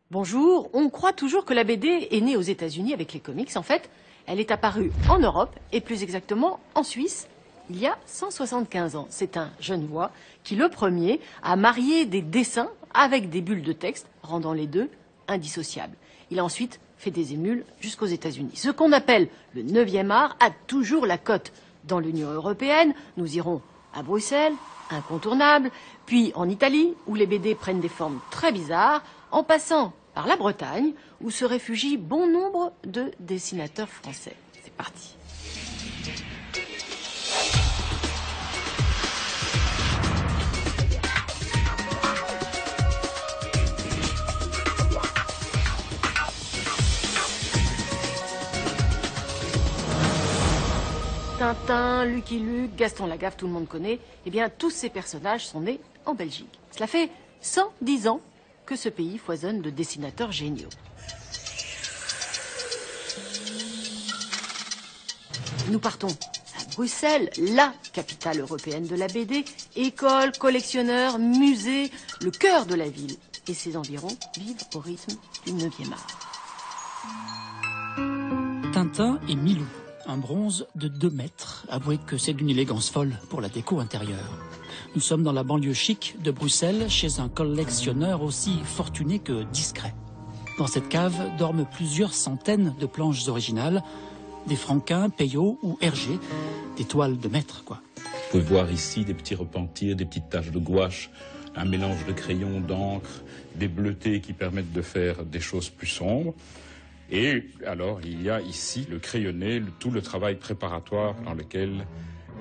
Bonjour, on croit toujours que la BD est née aux États-Unis avec les comics. En fait, elle est apparue en Europe et plus exactement en Suisse il y a 175 ans. C'est un Genevois qui, le premier, a marié des dessins avec des bulles de texte, rendant les deux indissociables. Il a ensuite fait des émules jusqu'aux États-Unis. Ce qu'on appelle le 9e art a toujours la cote dans l'Union européenne. Nous irons à Bruxelles, incontournable, puis en Italie, où les BD prennent des formes très bizarres, en passant par la Bretagne, où se réfugient bon nombre de dessinateurs français. C'est parti. Tintin, Lucky Luke, Gaston Lagaffe, tout le monde connaît. Eh bien, tous ces personnages sont nés en Belgique. Cela fait 110 ans que ce pays foisonne de dessinateurs géniaux. Nous partons à Bruxelles, la capitale européenne de la BD, école, collectionneurs, musée, le cœur de la ville. Et ses environs vivent au rythme du 9e art. Tintin et Milou. Un bronze de 2 mètres. Avouez que c'est d'une élégance folle pour la déco intérieure. Nous sommes dans la banlieue chic de Bruxelles, chez un collectionneur aussi fortuné que discret. Dans cette cave dorment plusieurs centaines de planches originales, des Franquin, Peyo ou Hergé, des toiles de maître, quoi. Vous pouvez voir ici des petits repentirs, des petites taches de gouache, un mélange de crayon, d'encre, des bleutés qui permettent de faire des choses plus sombres. Et alors, il y a ici le crayonné, tout le travail préparatoire dans lequel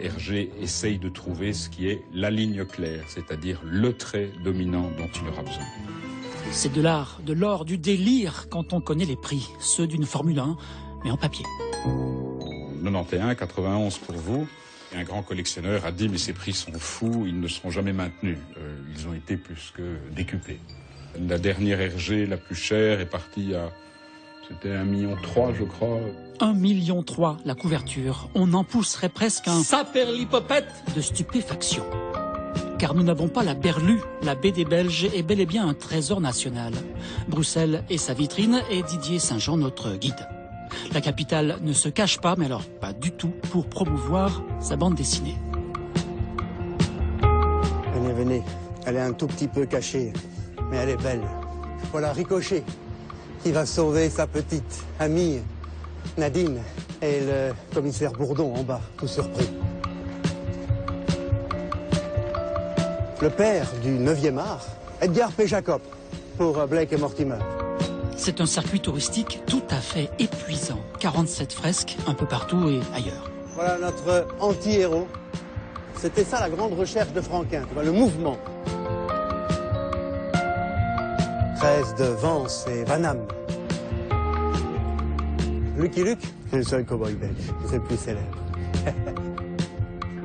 Hergé essaye de trouver ce qui est la ligne claire, c'est-à-dire le trait dominant dont il aura besoin. C'est de l'art, de l'or, du délire quand on connaît les prix, ceux d'une Formule 1, mais en papier. 91, 91 pour vous. Un grand collectionneur a dit mais ces prix sont fous, ils ne seront jamais maintenus. Ils ont été plus que décuplés. La dernière Hergé, la plus chère, est partie à... C'était 1,3 million, je crois. 1,3 million, la couverture. On en pousserait presque un saperlipopette de stupéfaction. Car nous n'avons pas la berlue. La BD belge est bel et bien un trésor national. Bruxelles est sa vitrine et Didier Saint-Jean notre guide. La capitale ne se cache pas, mais alors pas du tout, pour promouvoir sa bande dessinée. Venez, venez. Elle est un tout petit peu cachée, mais elle est belle. Voilà, Ricochet, qui va sauver sa petite amie Nadine et le commissaire Bourdon en bas, tout surpris. Le père du 9e art, Edgar P. Jacob, pour Blake et Mortimer. C'est un circuit touristique tout à fait épuisant. 47 fresques un peu partout et ailleurs. Voilà notre anti-héros. C'était ça la grande recherche de Franquin, le mouvement. 13 de Vance et Vanham. Lucky Luke, c'est le seul cow-boy belge, c'est le plus célèbre.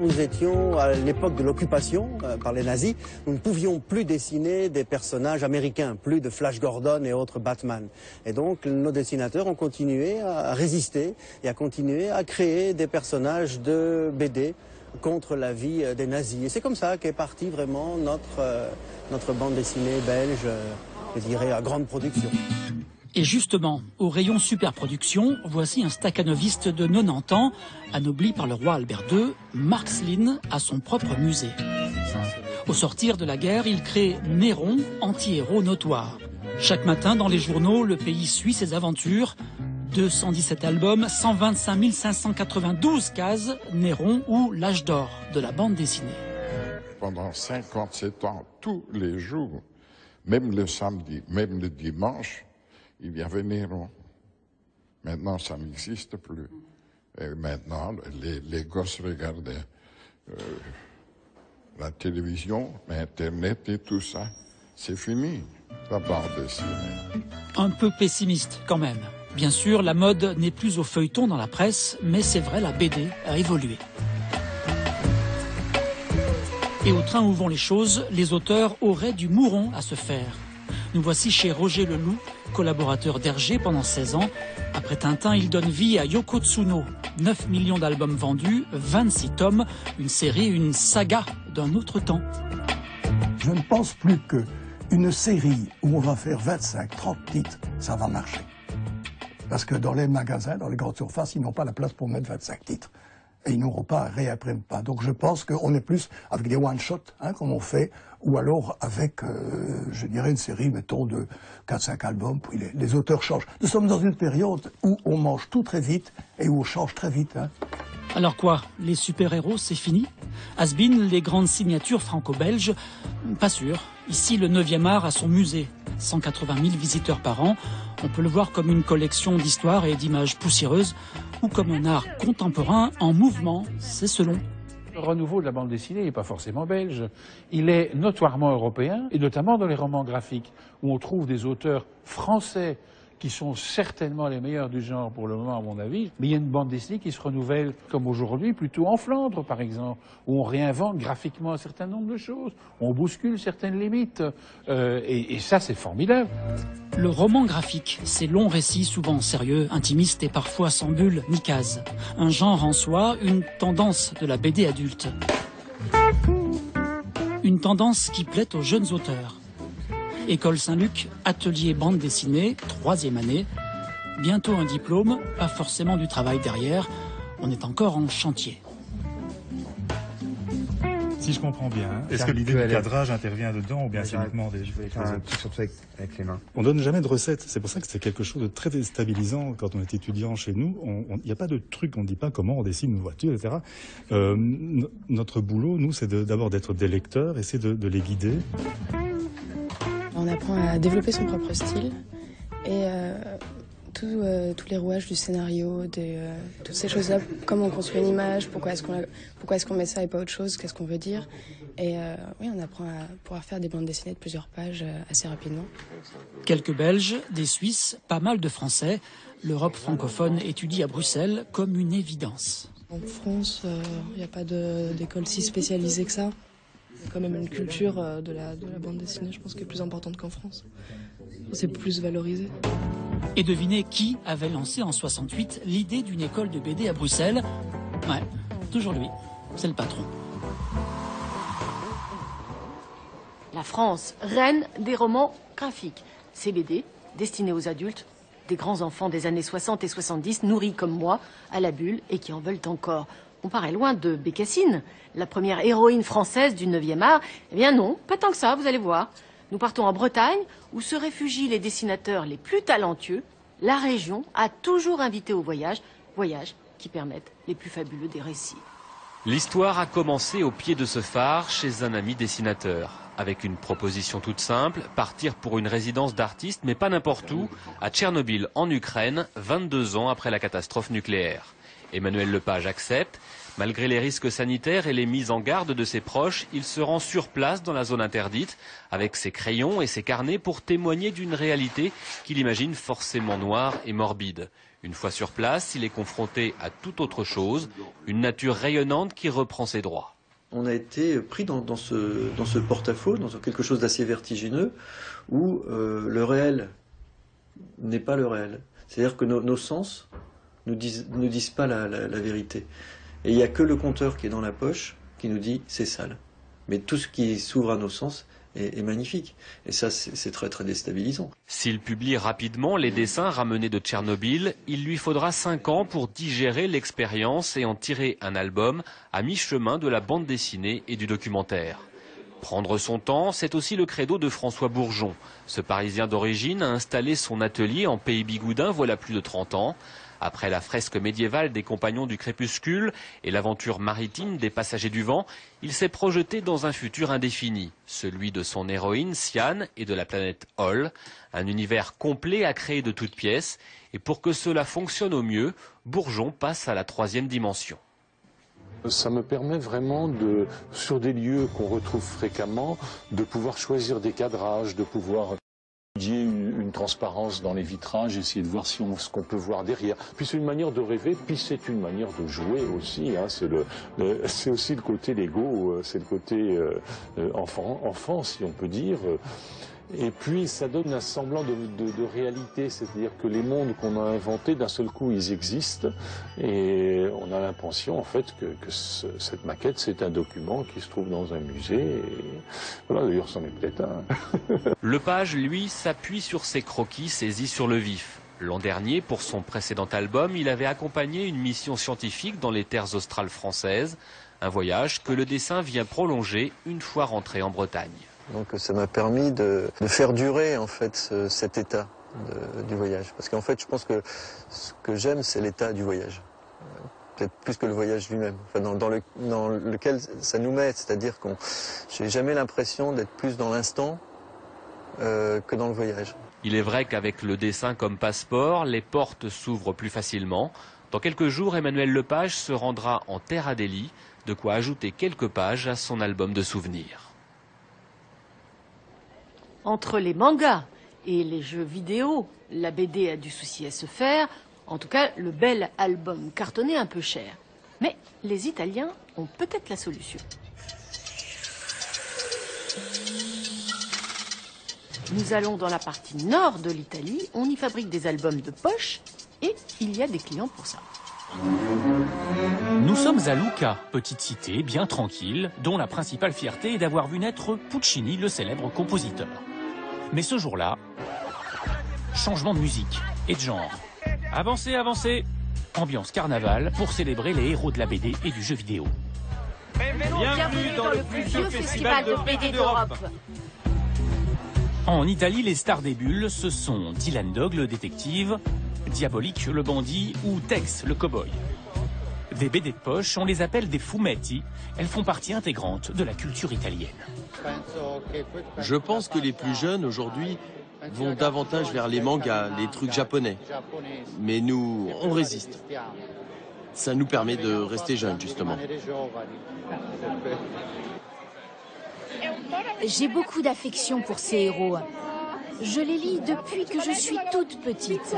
Nous étions à l'époque de l'occupation par les nazis, nous ne pouvions plus dessiner des personnages américains, plus de Flash Gordon et autres Batman. Et donc nos dessinateurs ont continué à résister et à continuer à créer des personnages de BD contre la vie des nazis. Et c'est comme ça qu'est partie vraiment notre bande dessinée belge, je dirais, à grande production. Et justement, au rayon superproduction, voici un staccanoviste de 90 ans, anobli par le roi Albert II, Marc Slin, à son propre musée. Au sortir de la guerre, il crée Néron, anti-héros notoire. Chaque matin, dans les journaux, le pays suit ses aventures. 217 albums, 125 592 cases, Néron ou l'âge d'or de la bande dessinée. Pendant 57 ans, tous les jours, même le samedi, même le dimanche, il y avait Néron. Maintenant, ça n'existe plus. Et maintenant, les gosses regardaient la télévision, Internet et tout ça. C'est fini, la bande dessinée. Un peu pessimiste quand même. Bien sûr, la mode n'est plus au feuilleton dans la presse, mais c'est vrai, la BD a évolué. Et au train où vont les choses, les auteurs auraient du mouron à se faire. Nous voici chez Roger Leloup, collaborateur d'Hergé pendant 16 ans. Après Tintin, il donne vie à Yoko Tsuno. 9 millions d'albums vendus, 26 tomes, une série, une saga d'un autre temps. Je ne pense plus que Une série où on va faire 25, 30 titres, ça va marcher. Parce que dans les magasins, dans les grandes surfaces, ils n'ont pas la place pour mettre 25 titres. Et ils n'auront pas, réimpriment pas. Donc je pense qu'on est plus avec des one-shots, hein, comme on fait, ou alors avec, je dirais, une série, mettons, de 4-5 albums, puis les auteurs changent. Nous sommes dans une période où on mange tout très vite et où on change très vite. Hein. Alors quoi, les super-héros, c'est fini? Has-been, les grandes signatures franco-belges? Pas sûr. Ici, le 9e art a son musée. 180 000 visiteurs par an. On peut le voir comme une collection d'histoires et d'images poussiéreuses, ou comme un art contemporain en mouvement, c'est selon. Le renouveau de la bande dessinée n'est pas forcément belge. Il est notoirement européen, et notamment dans les romans graphiques, où on trouve des auteurs français qui sont certainement les meilleurs du genre pour le moment, à mon avis. Mais il y a une bande dessinée qui se renouvelle, comme aujourd'hui, plutôt en Flandre, par exemple, où on réinvente graphiquement un certain nombre de choses, on bouscule certaines limites, et ça, c'est formidable. Le roman graphique, ces longs récits souvent sérieux, intimistes et parfois sans bulle ni case. Un genre en soi, une tendance de la BD adulte. Une tendance qui plaît aux jeunes auteurs. École Saint-Luc, atelier bande dessinée, 3e année. Bientôt un diplôme, pas forcément du travail derrière. On est encore en chantier. Si je comprends bien, est-ce que l'idée du cadrage intervient dedans ou bien c'est uniquement des... Je vais faire un truc surtout avec les mains. On donne jamais de recettes. C'est pour ça que c'est quelque chose de très déstabilisant quand on est étudiant chez nous. Il n'y a pas de truc, on ne dit pas comment on dessine une voiture, etc. Notre boulot, nous, c'est d'abord d'être des lecteurs, essayer de les guider. On apprend à développer son propre style et tous les rouages du scénario, toutes ces choses-là, comment on construit une image, pourquoi est-ce qu'on met ça et pas autre chose, qu'est-ce qu'on veut dire. Et oui, on apprend à pouvoir faire des bandes dessinées de plusieurs pages assez rapidement. Quelques Belges, des Suisses, pas mal de Français. L'Europe francophone étudie à Bruxelles comme une évidence. En France, il n'y a pas d'école si spécialisée que ça. Il y a quand même une culture de la bande dessinée, je pense, qui est plus importante qu'en France. C'est plus valorisé. Et devinez qui avait lancé en 68 l'idée d'une école de BD à Bruxelles? Ouais, toujours lui, c'est le patron. La France, reine des romans graphiques. Ces BD, destinés aux adultes, des grands enfants des années 60 et 70, nourris comme moi, à la bulle et qui en veulent encore. On paraît loin de Bécassine, la première héroïne française du 9e art. Eh bien non, pas tant que ça, vous allez voir. Nous partons en Bretagne, où se réfugient les dessinateurs les plus talentueux. La région a toujours invité au voyage, voyages qui permettent les plus fabuleux des récits. L'histoire a commencé au pied de ce phare chez un ami dessinateur. Avec une proposition toute simple, partir pour une résidence d'artiste, mais pas n'importe où, à Tchernobyl en Ukraine, 22 ans après la catastrophe nucléaire. Emmanuel Lepage accepte. Malgré les risques sanitaires et les mises en garde de ses proches, il se rend sur place dans la zone interdite, avec ses crayons et ses carnets pour témoigner d'une réalité qu'il imagine forcément noire et morbide. Une fois sur place, il est confronté à toute autre chose, une nature rayonnante qui reprend ses droits. On a été pris dans ce porte-à-faux, dans quelque chose d'assez vertigineux, où le réel n'est pas le réel. C'est-à-dire que nos sens ne disent pas la vérité. Et il n'y a que le compteur qui est dans la poche qui nous dit c'est sale. Mais tout ce qui s'ouvre à nos sens est magnifique. Et ça, c'est très très déstabilisant. S'il publie rapidement les dessins ramenés de Tchernobyl, il lui faudra 5 ans pour digérer l'expérience et en tirer un album à mi-chemin de la bande dessinée et du documentaire. Prendre son temps, c'est aussi le credo de François Bourgeon. Ce Parisien d'origine a installé son atelier en Pays Bigoudin voilà plus de 30 ans. Après la fresque médiévale des Compagnons du Crépuscule et l'aventure maritime des Passagers du Vent, il s'est projeté dans un futur indéfini, celui de son héroïne Siane et de la planète Hol, un univers complet à créer de toutes pièces. Et pour que cela fonctionne au mieux, Bourgeon passe à la 3e dimension. Ça me permet vraiment, sur des lieux qu'on retrouve fréquemment, de pouvoir choisir des cadrages, de pouvoir étudier une transparence dans les vitrages, essayer de voir ce qu'on peut voir derrière. Puis c'est une manière de rêver, puis c'est une manière de jouer aussi. Hein. C'est aussi le côté Lego, c'est le côté enfant, si on peut dire. Et puis ça donne un semblant de réalité, c'est-à-dire que les mondes qu'on a inventés, d'un seul coup, ils existent, et on a l'impression en fait que cette maquette, c'est un document qui se trouve dans un musée, et voilà, d'ailleurs c'en est peut-être un. Lepage, lui, s'appuie sur ses croquis saisis sur le vif. L'an dernier, pour son précédent album, il avait accompagné une mission scientifique dans les terres australes françaises, un voyage que le dessin vient prolonger une fois rentré en Bretagne. Donc ça m'a permis de faire durer en fait cet état du voyage. Parce qu'en fait je pense que ce que j'aime c'est l'état du voyage. Peut-être plus que le voyage lui-même. Enfin, dans lequel ça nous met, c'est-à-dire que j'ai jamais l'impression d'être plus dans l'instant que dans le voyage. Il est vrai qu'avec le dessin comme passeport, les portes s'ouvrent plus facilement. Dans quelques jours, Emmanuel Lepage se rendra en Terre Adélie, de quoi ajouter quelques pages à son album de souvenirs. Entre les mangas et les jeux vidéo, la BD a du souci à se faire. En tout cas, le bel album cartonné un peu cher. Mais les Italiens ont peut-être la solution. Nous allons dans la partie nord de l'Italie. On y fabrique des albums de poche et il y a des clients pour ça. Nous sommes à Lucca, petite cité bien tranquille, dont la principale fierté est d'avoir vu naître Puccini, le célèbre compositeur. Mais ce jour-là, changement de musique et de genre. Avancez, avancez. Ambiance carnaval pour célébrer les héros de la BD et du jeu vidéo. Bienvenue dans le plus vieux festival de BD d'Europe. En Italie, les stars des bulles, ce sont Dylan Dog, le détective, Diabolique, le bandit, ou Tex, le cow-boy. Des BD de poche, on les appelle des fumetti. Elles font partie intégrante de la culture italienne. Je pense que les plus jeunes aujourd'hui vont davantage vers les mangas, les trucs japonais. Mais nous, on résiste. Ça nous permet de rester jeunes, justement. J'ai beaucoup d'affection pour ces héros. Je les lis depuis que je suis toute petite.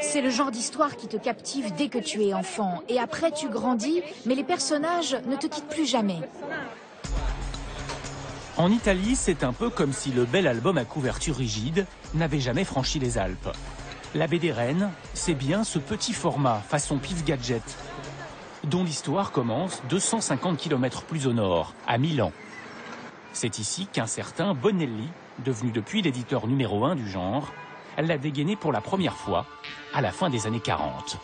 C'est le genre d'histoire qui te captive dès que tu es enfant. Et après, tu grandis, mais les personnages ne te quittent plus jamais. En Italie, c'est un peu comme si le bel album à couverture rigide n'avait jamais franchi les Alpes. La BD reine, c'est bien ce petit format, façon Pif Gadget, dont l'histoire commence 250 km plus au nord, à Milan. C'est ici qu'un certain Bonelli, devenu depuis l'éditeur numéro 1 du genre, l'a dégainé pour la première fois à la fin des années 40.